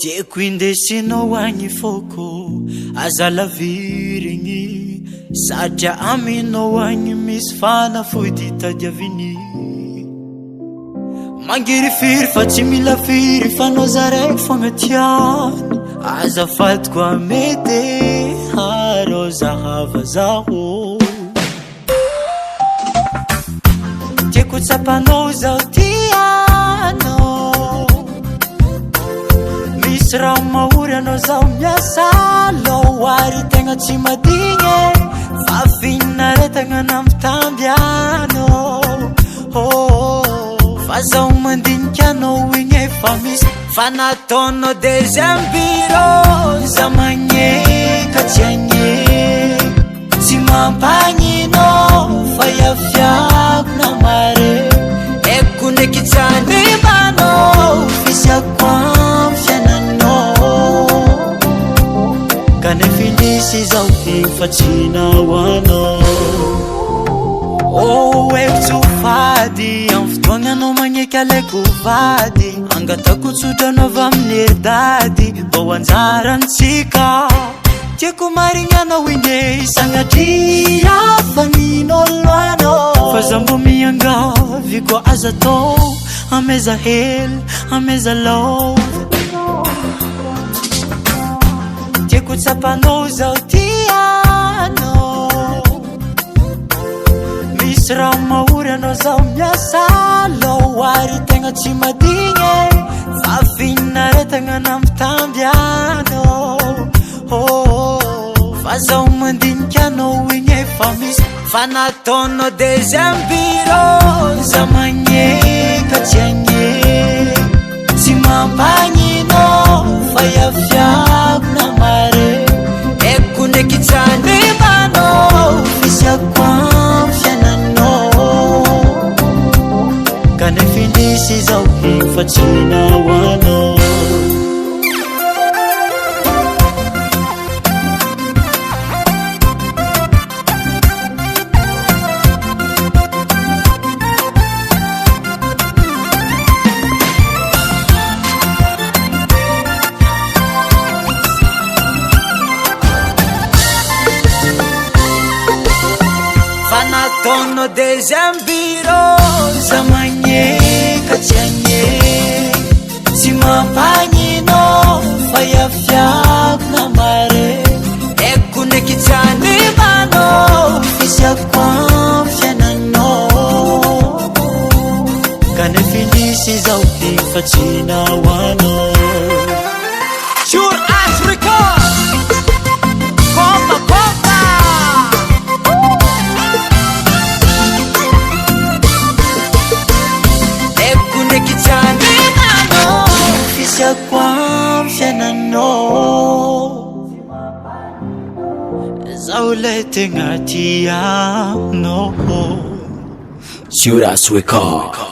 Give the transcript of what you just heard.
Tieko indesinao agny foko azalavirigny satria aminao agny misy fanafody tadiaviny mangirifiry fa tsy mila firy fanao zaraiky fogna tiany azafady koa mety arô zahava zaho tieko tsapanao zaho tiano misy raha mahory anao zaho miasa loary tegna tsy madigny fa finaretagna nambitamby anao fa zaho mandinika anao igny efa misy fa nataonao deuxième bureau za magneka tsy agny tsy mampagninao fa iafiako na mare eko ndraiky tsanimbanao fisiako amy fiainanao kanefa indisy zaho fa tsy nahoanao eko tsy ho fady amy fotoagna anao magneky alaiko vady angatako tsotranao avy amin'ny heridady mbô anjarantsika tieko marigny anao igny sagnatria fanin'olo anao fa zaho mbô miangavy koa aza atao ameza hely ameza love tieko tsapanao zaho tiano misy raha mahory anao zaho miasa loary tegna tsy madigny fa finaretagna nambitamby anao fa zaho mandinika anao igny efa misy fa nataonao deuxième bureau za magneka tsy agny tsy mampagninao fa iafiako na mare eko ndraiky tsanimbanao fisiako amy fiainanao kanefa indisy zaho fa tsy nahoanao Fanatono deuxième bureau za magneka tsy agny tsy mampagninao fa iafiako na mare eko ndraiky tsanimbanao fisiako amy fiainanao kanefa indisy zaho fa tsy nahoanao Sure As Record fisiako amy fiainanao zaho lay tegna tianao Sure As Record